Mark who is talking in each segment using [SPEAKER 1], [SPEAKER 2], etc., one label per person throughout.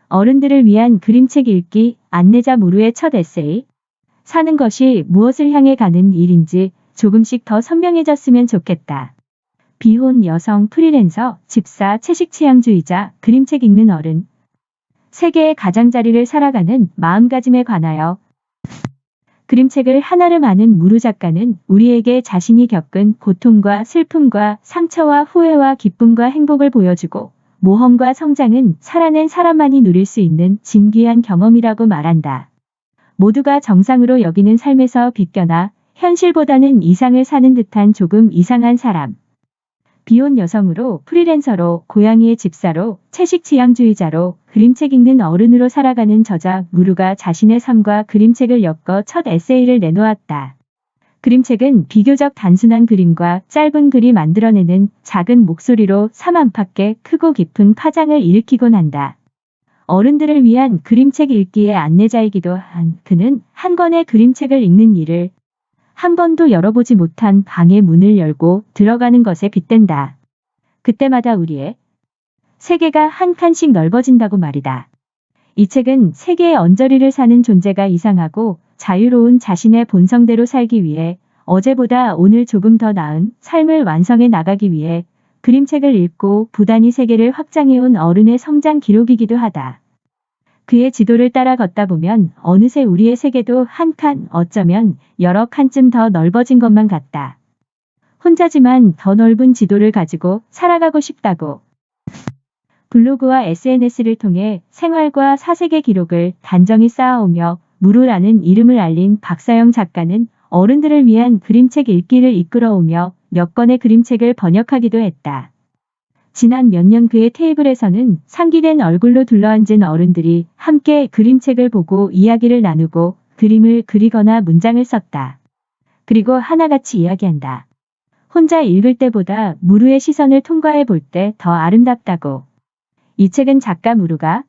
[SPEAKER 1] 어른들을 위한 그림책 읽기 안내자 무르의 첫 에세이. 사는 것이 무엇을 향해 가는 일인지 조금씩 더 선명해졌으면 좋겠다. 비혼 여성 프리랜서, 집사, 채식 취향주의자, 그림책 읽는 어른. 세계의 가장자리를 살아가는 마음가짐에 관하여 그림책을 한아름 아는 무르 작가는 우리에게 자신이 겪은 고통과 슬픔과 상처와 후회와 기쁨과 행복을 보여주고 모험과 성장은 살아낸 사람만이 누릴 수 있는 진귀한 경험이라고 말한다. 모두가 정상으로 여기는 삶에서 비껴나 현실보다는 이상을 사는 듯한 조금 이상한 사람. 비혼 여성으로 프리랜서로 고양이의 집사로 채식 취향주의자로 그림책 읽는 어른으로 살아가는 저자 무르가 자신의 삶과 그림책을 엮어 첫 에세이를 내놓았다. 그림책은 비교적 단순한 그림과 짧은 글이 만들어내는 작은 목소리로 삶 안팎의 크고 깊은 파장을 일으키곤 한다. 어른들을 위한 그림책 읽기의 안내자이기도 한 그는 한 권의 그림책을 읽는 일을 한 번도 열어보지 못한 방의 문을 열고 들어가는 것에 빗댄다. 그때마다 우리의 세계가 한 칸씩 넓어진다고 말이다. 이 책은 세계의 언저리를 사는 존재가 이상하고 자유로운 자신의 본성대로 살기 위해 어제보다 오늘 조금 더 나은 삶을 완성해 나가기 위해 그림책을 읽고 부단히 세계를 확장해온 어른의 성장 기록이기도 하다. 그의 지도를 따라 걷다 보면 어느새 우리의 세계도 한 칸, 어쩌면 여러 칸쯤 더 넓어진 것만 같다. 혼자지만 더 넓은 지도를 가지고 살아가고 싶다고. 블로그와 SNS를 통해 생활과 사색의 기록을 단정히 쌓아오며 무르라는 이름을 알린 박사영 작가는 어른들을 위한 그림책 읽기를 이끌어오며 몇 권의 그림책을 번역하기도 했다. 지난 몇 년 그의 테이블에서는 상기된 얼굴로 둘러앉은 어른들이 함께 그림책을 보고 이야기를 나누고 그림을 그리거나 문장을 썼다. 그리고 하나같이 이야기한다. 혼자 읽을 때보다 무르의 시선을 통과해 볼 때 더 아름답다고. 이 책은 작가 무르가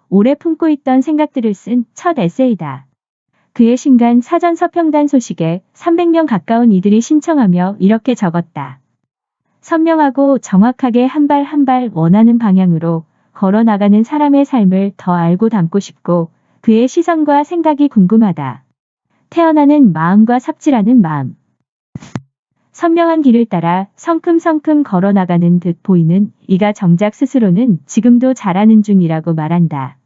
[SPEAKER 1] 오래 품고 있던 생각들을 쓴 첫 에세이다. 그의 신간 사전 서평단 소식에 300명 가까운 이들이 신청하며 이렇게 적었다. 선명하고 정확하게 한 발 한 발 원하는 방향으로 걸어나가는 사람의 삶을 더 알고 담고 싶고 그의 시선과 생각이 궁금하다. 태어나는 마음과 삽질하는 마음. 선명한 길을 따라 성큼성큼 걸어나가는 듯 보이는 이가 정작 스스로는 지금도 잘하는 중이라고 말한다.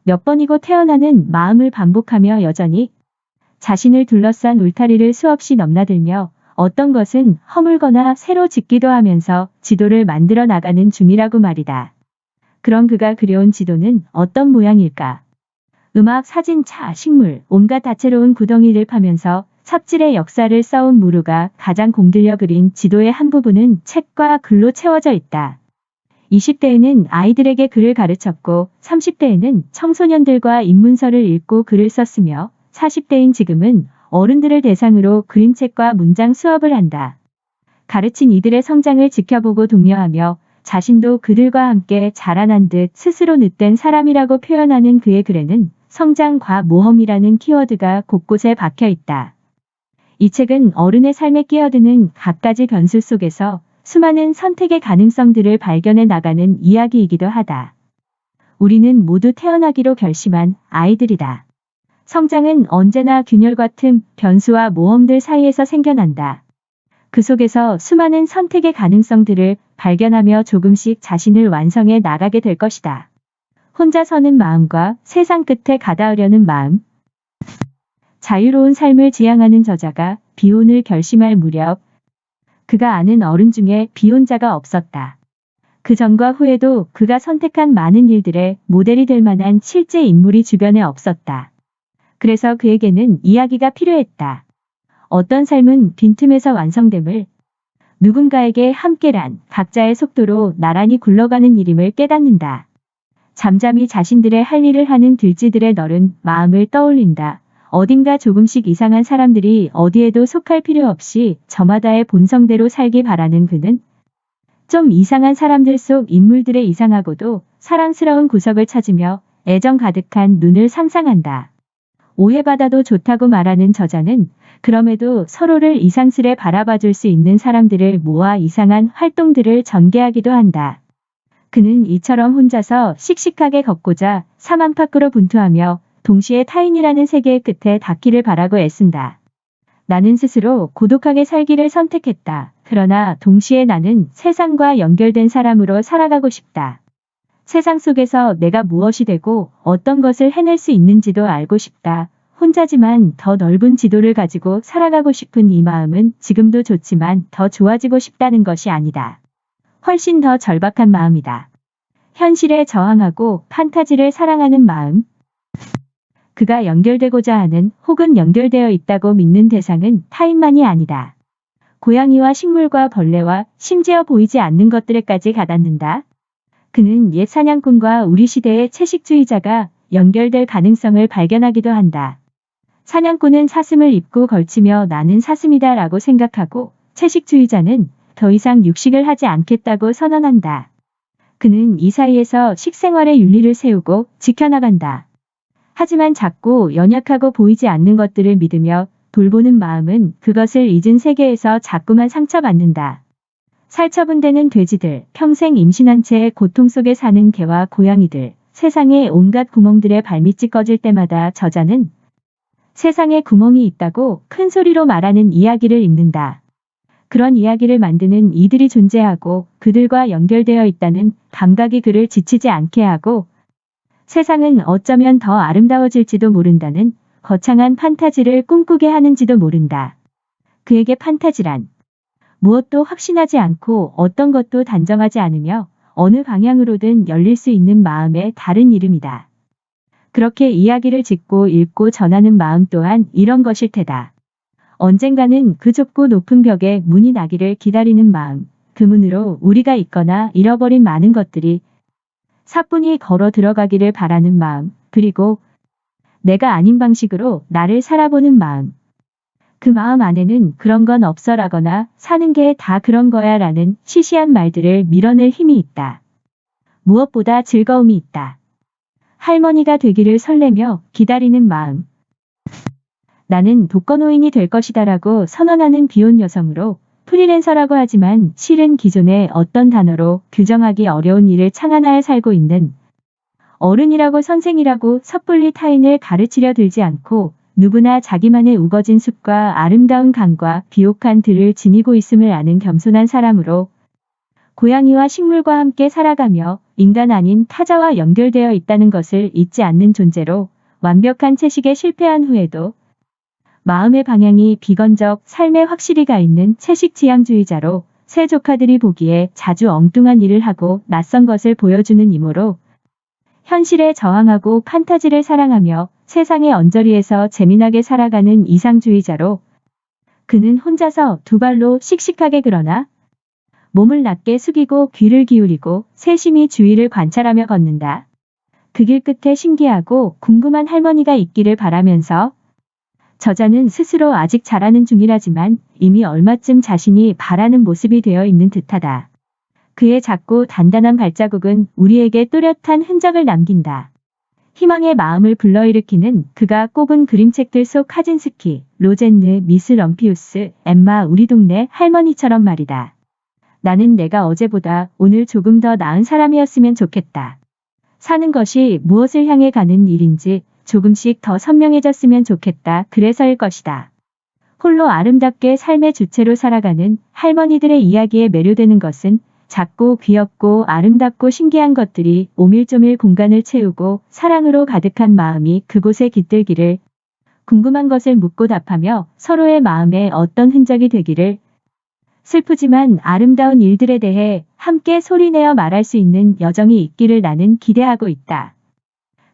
[SPEAKER 1] 몇 번이고 태어나는 마음을 반복하며 여전히 자신을 둘러싼 울타리를 수없이 넘나들며 어떤 것은 허물거나 새로 짓기도 하면서 지도를 만들어 나가는 중이라고 말이다. 그럼 그가 그려온 지도는 어떤 모양일까? 음악, 사진, 차, 식물, 온갖 다채로운 구덩이를 파면서 삽질의 역사를 써온 무르가 가장 공들여 그린 지도의 한 부분은 책과 글로 채워져 있다. 20대에는 아이들에게 글을 가르쳤고 30대에는 청소년들과 입문서를 읽고 글을 썼으며 40대인 지금은 어른들을 대상으로 그림책과 문장 수업을 한다. 가르친 이들의 성장을 지켜보고 독려하며 자신도 그들과 함께 자라난 듯 스스로 늑된 사람이라고 표현하는 그의 글에는 성장과 모험이라는 키워드가 곳곳에 박혀 있다. 이 책은 어른의 삶에 끼어드는 갖가지 변수 속에서 수많은 선택의 가능성들을 발견해 나가는 이야기이기도 하다. 우리는 모두 태어나기로 결심한 아이들이다. 성장은 언제나 균열 같은 변수와 모험들 사이에서 생겨난다. 그 속에서 수많은 선택의 가능성들을 발견하며 조금씩 자신을 완성해 나가게 될 것이다. 혼자 서는 마음과 세상 끝에 가닿으려는 마음. 자유로운 삶을 지향하는 저자가 비혼을 결심할 무렵 그가 아는 어른 중에 비혼자가 없었다. 그 전과 후에도 그가 선택한 많은 일들의 모델이 될 만한 실제 인물이 주변에 없었다. 그래서 그에게는 이야기가 필요했다. 어떤 삶은 빈틈에서 완성됨을, 누군가에게 함께란 각자의 속도로 나란히 굴러가는 일임을 깨닫는다. 잠잠히 자신들의 할 일을 하는 들쥐들의 너른 마음을 떠올린다. 어딘가 조금씩 이상한 사람들이 어디에도 속할 필요 없이 저마다의 본성대로 살기 바라는 그는 좀 이상한 사람들 속 인물들의 이상하고도 사랑스러운 구석을 찾으며 애정 가득한 눈을 상상한다. 오해받아도 좋다고 말하는 저자는 그럼에도 서로를 이상스레 바라봐줄 수 있는 사람들을 모아 이상한 활동들을 전개하기도 한다. 그는 이처럼 혼자서 씩씩하게 걷고자 삶 안팎으로 분투하며 동시에 타인이라는 세계의 끝에 닿기를 바라고 애쓴다. 나는 스스로 고독하게 살기를 선택했다. 그러나 동시에 나는 세상과 연결된 사람으로 살아가고 싶다. 세상 속에서 내가 무엇이 되고 어떤 것을 해낼 수 있는지도 알고 싶다. 혼자지만 더 넓은 지도를 가지고 살아가고 싶은 이 마음은 지금도 좋지만 더 좋아지고 싶다는 것이 아니다. 훨씬 더 절박한 마음이다. 현실에 저항하고 판타지를 사랑하는 마음. 그가 연결되고자 하는 혹은 연결되어 있다고 믿는 대상은 타인만이 아니다. 고양이와 식물과 벌레와 심지어 보이지 않는 것들에까지 가닿는다. 그는 옛 사냥꾼과 우리 시대의 채식주의자가 연결될 가능성을 발견하기도 한다. 사냥꾼은 사슴을 입고 걸치며 나는 사슴이다 라고 생각하고 채식주의자는 더 이상 육식을 하지 않겠다고 선언한다. 그는 이 사이에서 식생활의 윤리를 세우고 지켜나간다. 하지만 작고 연약하고 보이지 않는 것들을 믿으며 돌보는 마음은 그것을 잊은 세계에서 자꾸만 상처받는다. 살처분되는 돼지들, 평생 임신한 채 고통 속에 사는 개와 고양이들, 세상의 온갖 구멍들의 발밑이 꺼질 때마다 저자는 세상에 구멍이 있다고 큰 소리로 말하는 이야기를 읽는다. 그런 이야기를 만드는 이들이 존재하고 그들과 연결되어 있다는 감각이 그를 지치지 않게 하고 세상은 어쩌면 더 아름다워질지도 모른다는 거창한 판타지를 꿈꾸게 하는지도 모른다. 그에게 판타지란 무엇도 확신하지 않고 어떤 것도 단정하지 않으며 어느 방향으로든 열릴 수 있는 마음의 다른 이름이다. 그렇게 이야기를 짓고 읽고 전하는 마음 또한 이런 것일 테다. 언젠가는 그 좁고 높은 벽에 문이 나기를 기다리는 마음, 그 문으로 우리가 잊거나 잃어버린 많은 것들이 사뿐히 걸어 들어가기를 바라는 마음, 그리고 내가 아닌 방식으로 나를 살아보는 마음. 그 마음 안에는 그런 건 없어라거나 사는 게 다 그런 거야 라는 시시한 말들을 밀어낼 힘이 있다. 무엇보다 즐거움이 있다. 할머니가 되기를 설레며 기다리는 마음. 나는 독거노인이 될 것이다라고 선언하는 비혼 여성으로 프리랜서라고 하지만 실은 기존의 어떤 단어로 규정하기 어려운 일을 창안하여 살고 있는 어른이라고 선생이라고 섣불리 타인을 가르치려 들지 않고 누구나 자기만의 우거진 숲과 아름다운 강과 비옥한 들을 지니고 있음을 아는 겸손한 사람으로 고양이와 식물과 함께 살아가며 인간 아닌 타자와 연결되어 있다는 것을 잊지 않는 존재로 완벽한 채식에 실패한 후에도 마음의 방향이 비건적 삶에 확실히 가 있는 채식 지향주의자로 새 조카들이 보기에 자주 엉뚱한 일을 하고 낯선 것을 보여주는 이모로 현실에 저항하고 판타지를 사랑하며 세상의 언저리에서 재미나게 살아가는 이상주의자로 그는 혼자서 두 발로 씩씩하게 그러나 몸을 낮게 숙이고 귀를 기울이고 세심히 주위를 관찰하며 걷는다. 그 길 끝에 신기하고 궁금한 할머니가 있기를 바라면서 저자는 스스로 아직 자라는 중이라지만 이미 얼마쯤 자신이 바라는 모습이 되어 있는 듯하다. 그의 작고 단단한 발자국은 우리에게 또렷한 흔적을 남긴다. 희망의 마음을 불러일으키는 그가 꼽은 그림책들 속 카진스키, 로젠느, 미스 럼피우스, 엠마 우리 동네 할머니처럼 말이다. 나는 내가 어제보다 오늘 조금 더 나은 사람이었으면 좋겠다. 사는 것이 무엇을 향해 가는 일인지 조금씩 더 선명해졌으면 좋겠다. 그래서일 것이다. 홀로 아름답게 삶의 주체로 살아가는 할머니들의 이야기에 매료되는 것은 작고 귀엽고 아름답고 신기한 것들이 오밀조밀 공간을 채우고 사랑으로 가득한 마음이 그곳에 깃들기를 궁금한 것을 묻고 답하며 서로의 마음에 어떤 흔적이 되기를 슬프지만 아름다운 일들에 대해 함께 소리내어 말할 수 있는 여정이 있기를 나는 기대하고 있다.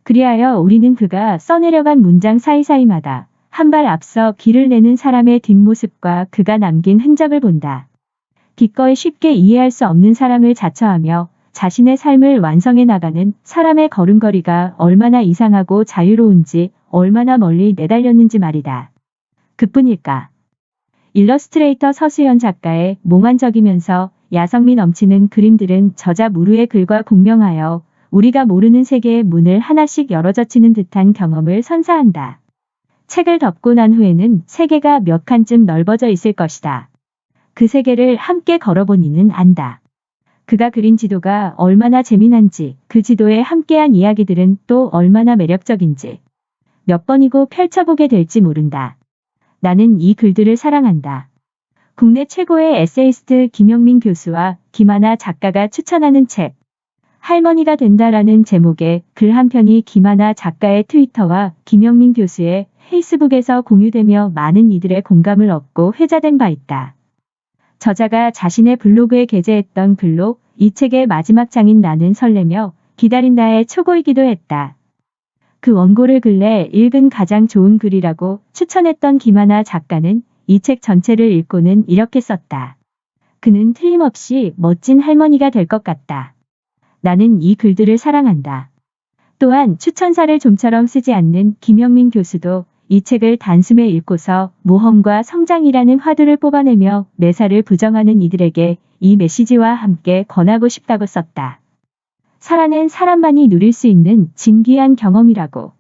[SPEAKER 1] 그리하여 우리는 그가 써내려간 문장 사이사이마다 한 발 앞서 길을 내는 사람의 뒷모습과 그가 남긴 흔적을 본다. 기꺼이 쉽게 이해할 수 없는 사람을 자처하며 자신의 삶을 완성해 나가는 사람의 걸음걸이가 얼마나 이상하고 자유로운지 얼마나 멀리 내달렸는지 말이다. 그뿐일까? 일러스트레이터 서수연 작가의 몽환적이면서 야성미 넘치는 그림들은 저자 무르의 글과 공명하여 우리가 모르는 세계의 문을 하나씩 열어젖히는 듯한 경험을 선사한다. 책을 덮고 난 후에는 세계가 몇 칸쯤 넓어져 있을 것이다. 그 세계를 함께 걸어보니는 안다. 그가 그린 지도가 얼마나 재미난지, 그 지도에 함께한 이야기들은 또 얼마나 매력적인지 몇 번이고 펼쳐보게 될지 모른다. 나는 이 글들을 사랑한다. 국내 최고의 에세이스트 김영민 교수와 김하나 작가가 추천하는 책 할머니가 된다라는 제목의 글 한 편이 김하나 작가의 트위터와 김영민 교수의 페이스북에서 공유되며 많은 이들의 공감을 얻고 회자된 바 있다. 저자가 자신의 블로그에 게재했던 글로 이 책의 마지막 장인 나는 설레며 기다린다의 초고이기도 했다. 그 원고를 근래 읽은 가장 좋은 글이라고 추천했던 김하나 작가는 이 책 전체를 읽고는 이렇게 썼다. 그는 틀림없이 멋진 할머니가 될 것 같다. 나는 이 글들을 사랑한다. 또한 추천사를 좀처럼 쓰지 않는 김영민 교수도 이 책을 단숨에 읽고서 모험과 성장이라는 화두를 뽑아내며 매사를 부정하는 이들에게 이 메시지와 함께 권하고 싶다고 썼다. 살아낸 사람만이 누릴 수 있는 진귀한 경험이라고.